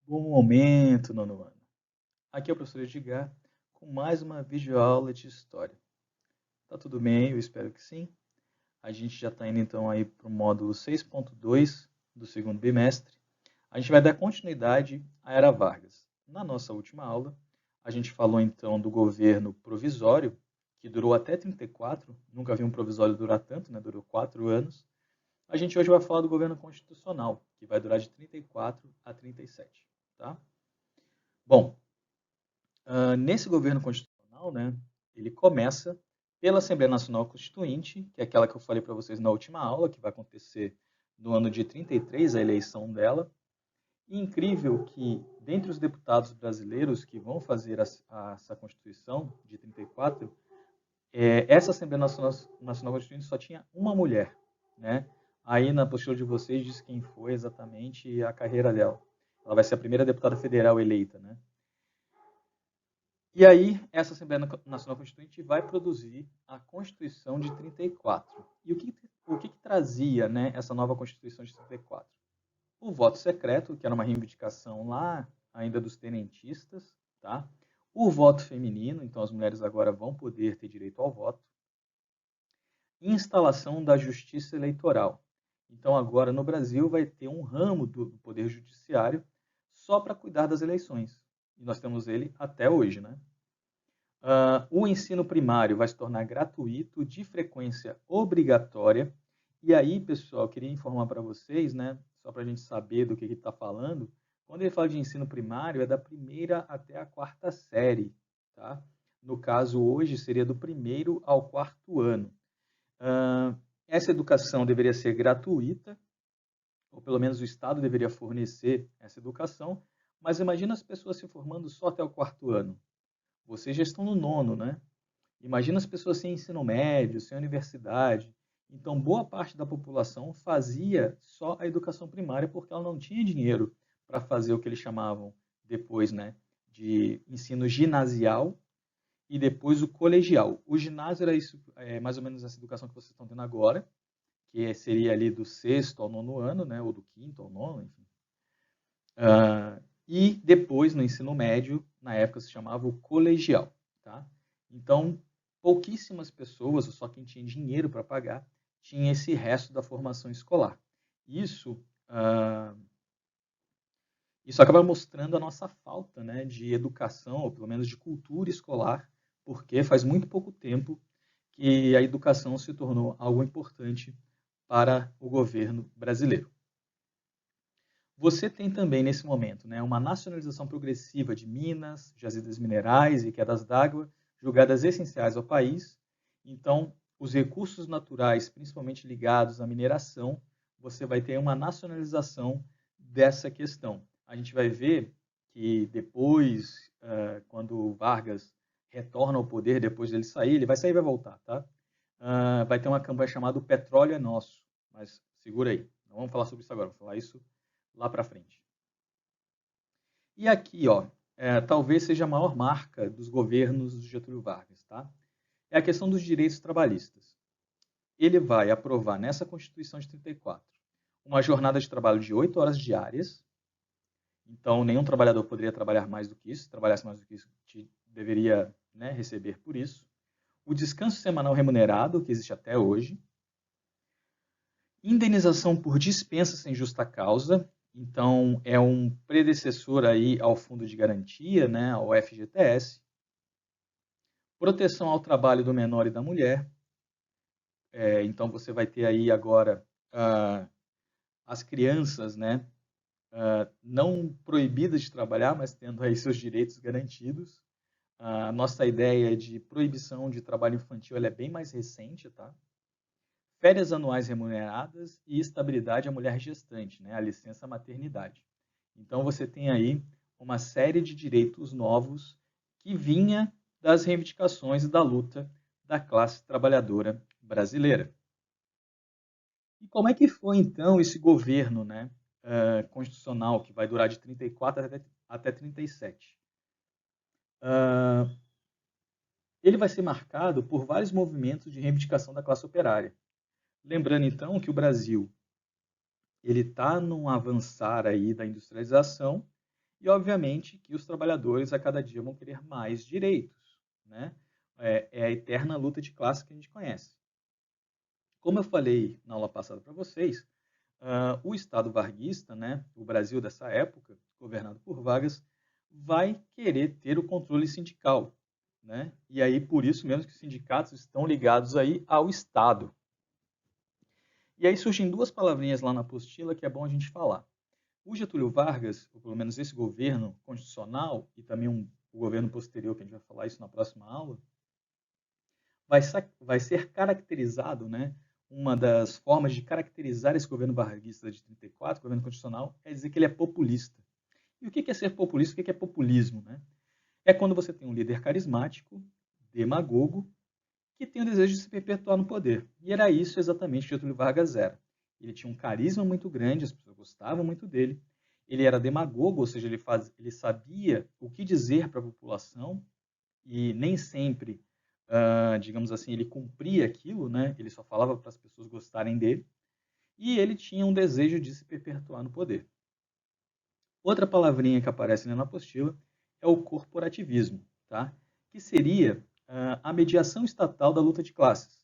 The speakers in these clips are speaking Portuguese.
Bom momento, nono ano. Aqui é o professor Edgar com mais uma videoaula de história. Tá tudo bem? Eu espero que sim. A gente já está indo então aí para o módulo 6.2 do segundo bimestre. A gente vai dar continuidade à Era Vargas. Na nossa última aula, a gente falou então do governo provisório, que durou até 34, nunca vi um provisório durar tanto, né? Durou 4 anos. A gente hoje vai falar do governo constitucional, que vai durar de 34 a 37, tá? Bom, nesse governo constitucional, né, ele começa pela Assembleia Nacional Constituinte, que é aquela que eu falei para vocês na última aula, que vai acontecer no ano de 33, a eleição dela. E incrível que, dentre os deputados brasileiros que vão fazer essa Constituição de 34, essa Assembleia Nacional Constituinte só tinha uma mulher, né? Aí na postura de vocês diz quem foi exatamente a carreira dela. Ela vai ser a primeira deputada federal eleita, né? E aí, essa Assembleia Nacional Constituinte vai produzir a Constituição de 34. E o que trazia, né, essa nova Constituição de 34? O voto secreto, que era uma reivindicação lá ainda dos tenentistas, tá? O voto feminino, então as mulheres agora vão poder ter direito ao voto. Instalação da justiça eleitoral. Então agora no Brasil vai ter um ramo do Poder Judiciário só para cuidar das eleições. E nós temos ele até hoje, né? O ensino primário vai se tornar gratuito, de frequência obrigatória. E aí, pessoal, eu queria informar para vocês, né, só para a gente saber do que ele está falando, quando ele fala de ensino primário, é da primeira até a quarta série. Tá? No caso, hoje, seria do primeiro ao quarto ano. Essa educação deveria ser gratuita, ou pelo menos o Estado deveria fornecer essa educação, mas imagina as pessoas se formando só até o quarto ano. Vocês já estão no nono, né? Imagina as pessoas sem ensino médio, sem universidade. Então, boa parte da população fazia só a educação primária porque ela não tinha dinheiro para fazer o que eles chamavam depois, né, de ensino ginasial e depois o colegial. O ginásio era isso, mais ou menos essa educação que vocês estão tendo agora, que seria ali do sexto ao nono ano, né, ou do quinto ao nono, enfim. E depois, no ensino médio, na época se chamava o colegial. Tá? Então, pouquíssimas pessoas, ou só quem tinha dinheiro para pagar, tinha esse resto da formação escolar. Isso, isso acaba mostrando a nossa falta, né, de educação, ou pelo menos de cultura escolar, porque faz muito pouco tempo que a educação se tornou algo importante para o governo brasileiro. Você tem também, nesse momento, né, uma nacionalização progressiva de minas, jazidas minerais e quedas d'água, julgadas essenciais ao país. Então, os recursos naturais, principalmente ligados à mineração, você vai ter uma nacionalização dessa questão. A gente vai ver que depois, quando o Vargas retorna ao poder, depois dele sair, ele vai sair e vai voltar, tá? Vai ter uma campanha chamada O Petróleo é Nosso. Mas segura aí, não vamos falar sobre isso agora, vamos falar isso lá para frente. E aqui, ó, talvez seja a maior marca dos governos de Getúlio Vargas, tá? É a questão dos direitos trabalhistas. Ele vai aprovar nessa Constituição de 34 uma jornada de trabalho de 8 horas diárias. Então, nenhum trabalhador poderia trabalhar mais do que isso. Se trabalhasse mais do que isso, deveria, né, receber por isso. O descanso semanal remunerado, que existe até hoje. Indenização por dispensa sem justa causa. Então, é um predecessor aí ao Fundo de Garantia, né, ao FGTS. Proteção ao trabalho do menor e da mulher. Então, você vai ter aí agora as crianças, né, não proibidas de trabalhar, mas tendo aí seus direitos garantidos. A nossa ideia de proibição de trabalho infantil ela é bem mais recente, tá? Férias anuais remuneradas e estabilidade à mulher gestante, né, a licença maternidade. Então você tem aí uma série de direitos novos que vinha das reivindicações e da luta da classe trabalhadora brasileira. E como é que foi então esse governo, né, constitucional que vai durar de 34 até 37? Ele vai ser marcado por vários movimentos de reivindicação da classe operária. Lembrando então que o Brasil ele está num avançar aí da industrialização E, obviamente, que os trabalhadores a cada dia vão querer mais direitos, né? É a eterna luta de classe que a gente conhece. Como eu falei na aula passada para vocês, o Estado varguista, né, o Brasil dessa época, governado por Vargas, vai querer ter o controle sindical, né? E aí por isso mesmo que os sindicatos estão ligados aí ao Estado. E aí surgem duas palavrinhas lá na apostila que é bom a gente falar. O Getúlio Vargas, ou pelo menos esse governo constitucional e também o governo posterior, que a gente vai falar isso na próxima aula, vai ser caracterizado, né? Uma das formas de caracterizar esse governo varguista de 34, governo constitucional, é dizer que ele é populista. E o que é ser populista? O que é populismo? Né? É quando você tem um líder carismático, demagogo, que tem o desejo de se perpetuar no poder. E era isso exatamente que Getúlio Vargas era. Ele tinha um carisma muito grande, as pessoas gostavam muito dele. Ele era demagogo, ou seja, ele sabia o que dizer para a população e nem sempre, digamos assim, ele cumpria aquilo, né? Ele só falava para as pessoas gostarem dele. E ele tinha um desejo de se perpetuar no poder. Outra palavrinha que aparece na apostila é o corporativismo, tá? Que seria a mediação estatal da luta de classes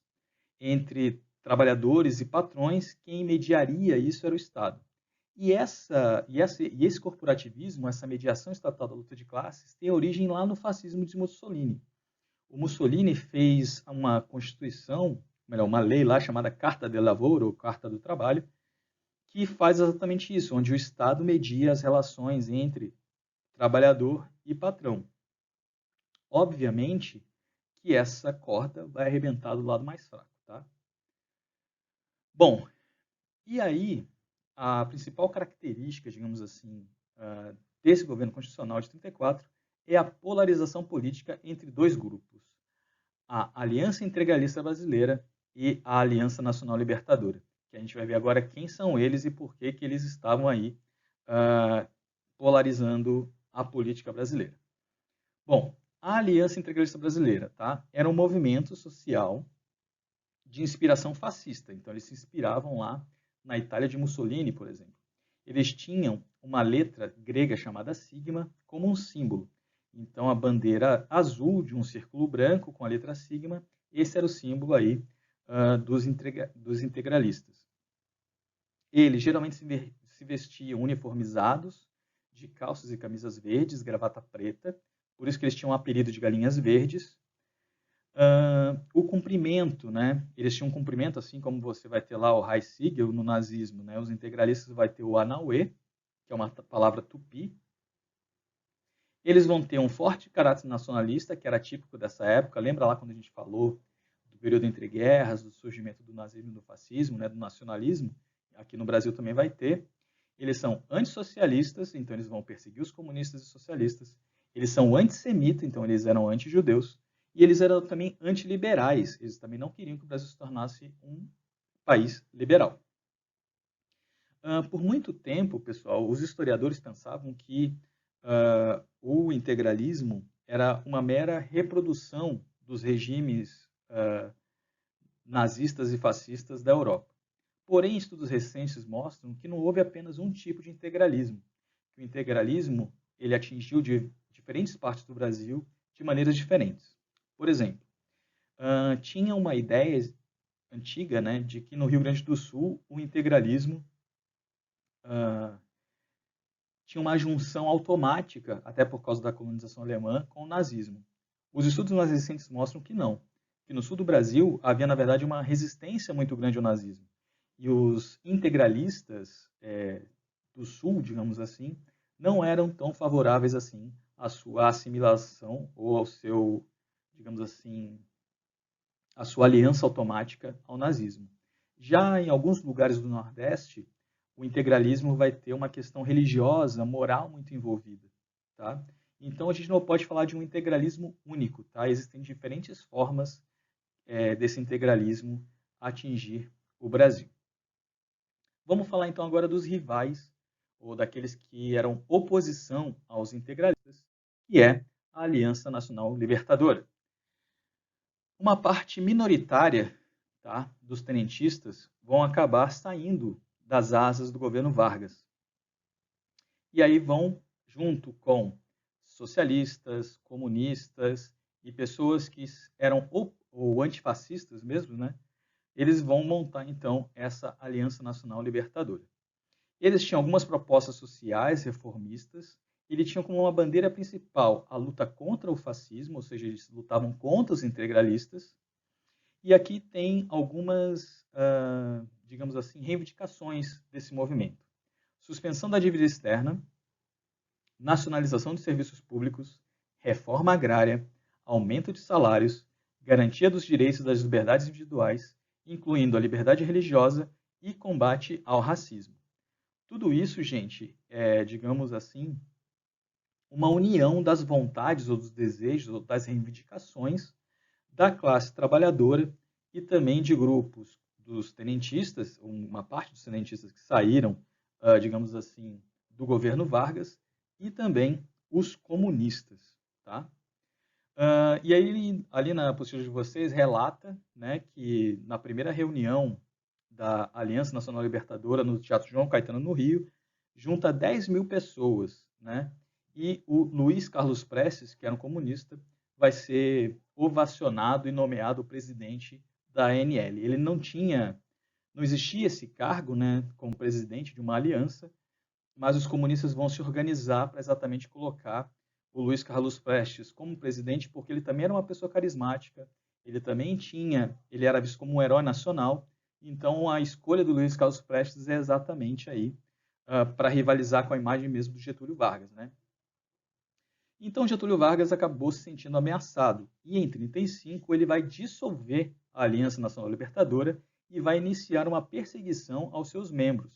entre trabalhadores e patrões. Quem mediaria isso era o Estado. E esse corporativismo, essa mediação estatal da luta de classes, tem origem lá no fascismo de Mussolini. O Mussolini fez uma constituição, melhor, uma lei lá chamada Carta del Lavoro, ou Carta do Trabalho, que faz exatamente isso, onde o Estado media as relações entre trabalhador e patrão. Obviamente que essa corda vai arrebentar do lado mais fraco, tá? Bom, e aí a principal característica, digamos assim, desse governo constitucional de 34 é a polarização política entre dois grupos, a Aliança Integralista Brasileira e a Aliança Nacional Libertadora, que a gente vai ver agora quem são eles e por que eles estavam aí polarizando a política brasileira. Bom, a Aliança Integralista Brasileira, tá? Era um movimento social de inspiração fascista. Então, eles se inspiravam lá na Itália de Mussolini, por exemplo. Eles tinham uma letra grega chamada sigma como um símbolo. Então, a bandeira azul de um círculo branco com a letra sigma, esse era o símbolo aí dos integralistas. Eles geralmente se vestiam uniformizados, de calças e camisas verdes, gravata preta, por isso que eles tinham o apelido de galinhas verdes. O comprimento, né? Eles tinham um comprimento, assim como você vai ter lá o Reichssiegel no nazismo, né? Os integralistas vai ter o Anauê, que é uma palavra tupi. Eles vão ter um forte caráter nacionalista, que era típico dessa época. Lembra lá quando a gente falou do período entre guerras, do surgimento do nazismo e do fascismo, né? Do nacionalismo? Aqui no Brasil também vai ter. Eles são antissocialistas, então eles vão perseguir os comunistas e socialistas. Eles são antissemitas, então eles eram anti-judeus. E eles eram também antiliberais. Eles também não queriam que o Brasil se tornasse um país liberal. Por muito tempo, pessoal, os historiadores pensavam que o integralismo era uma mera reprodução dos regimes nazistas e fascistas da Europa. Porém, estudos recentes mostram que não houve apenas um tipo de integralismo. O integralismo ele atingiu diferentes partes do Brasil de maneiras diferentes. Por exemplo, tinha uma ideia antiga, né, de que no Rio Grande do Sul o integralismo tinha uma junção automática, até por causa da colonização alemã, com o nazismo. Os estudos mais recentes mostram que não, que no sul do Brasil havia, na verdade, uma resistência muito grande ao nazismo. E os integralistas do sul, digamos assim, não eram tão favoráveis assim à sua assimilação ou ao seu, digamos assim, a sua aliança automática ao nazismo. Já em alguns lugares do Nordeste, o integralismo vai ter uma questão religiosa, moral muito envolvida, tá? Então a gente não pode falar de um integralismo único, tá? Existem diferentes formas desse integralismo atingir o Brasil. Vamos falar então agora dos rivais, ou daqueles que eram oposição aos integralistas, que é a Aliança Nacional Libertadora. Uma parte minoritária, tá, dos tenentistas vão acabar saindo das asas do governo Vargas. E aí vão junto com socialistas, comunistas e pessoas que eram ou antifascistas mesmo, né? Eles vão montar, então, essa Aliança Nacional Libertadora. Eles tinham algumas propostas sociais reformistas, ele tinha como uma bandeira principal a luta contra o fascismo, ou seja, eles lutavam contra os integralistas, e aqui tem algumas, digamos assim, reivindicações desse movimento. Suspensão da dívida externa, nacionalização de serviços públicos, reforma agrária, aumento de salários, garantia dos direitos e das liberdades individuais, incluindo a liberdade religiosa e combate ao racismo. Tudo isso, gente, é, digamos assim, uma união das vontades ou dos desejos ou das reivindicações da classe trabalhadora e também de grupos dos tenentistas, uma parte dos tenentistas que saíram, digamos assim, do governo Vargas, e também os comunistas. Tá? E aí, ali na apostila de vocês, relata, né, que na primeira reunião da Aliança Nacional Libertadora no Teatro João Caetano, no Rio, junta 10 mil pessoas, né? E o Luiz Carlos Prestes, que era um comunista, vai ser ovacionado e nomeado presidente da ANL. Ele não existia esse cargo, né, como presidente de uma aliança, mas os comunistas vão se organizar para exatamente colocar o Luiz Carlos Prestes como presidente, porque ele também era uma pessoa carismática, ele era visto como um herói nacional, então a escolha do Luiz Carlos Prestes é exatamente aí para rivalizar com a imagem mesmo do Getúlio Vargas, né? Então Getúlio Vargas acabou se sentindo ameaçado e em 1935 ele vai dissolver a Aliança Nacional Libertadora e vai iniciar uma perseguição aos seus membros.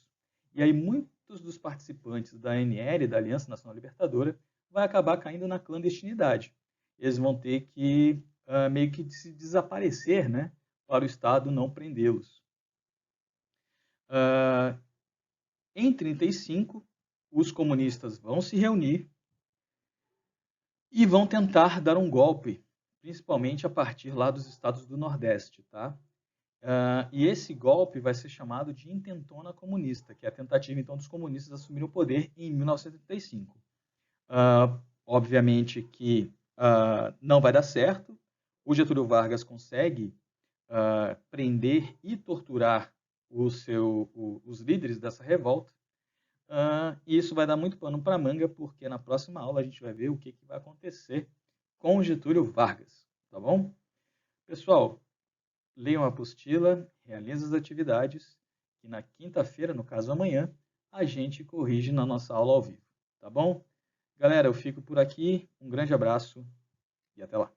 E aí muitos dos participantes da ANL, da Aliança Nacional Libertadora, vai acabar caindo na clandestinidade. Eles vão ter que meio que se desaparecer, né, para o Estado não prendê-los. Em 1935, os comunistas vão se reunir e vão tentar dar um golpe, principalmente a partir lá dos estados do Nordeste, tá? E esse golpe vai ser chamado de intentona comunista, que é a tentativa, então, dos comunistas assumirem o poder em 1935. Obviamente que não vai dar certo. O Getúlio Vargas consegue prender e torturar os líderes dessa revolta. E isso vai dar muito pano para manga, porque na próxima aula a gente vai ver o que vai acontecer com o Getúlio Vargas, tá bom? Pessoal, leiam a apostila, realizem as atividades, e na quinta-feira, no caso amanhã, a gente corrige na nossa aula ao vivo, tá bom? Galera, eu fico por aqui, um grande abraço e até lá.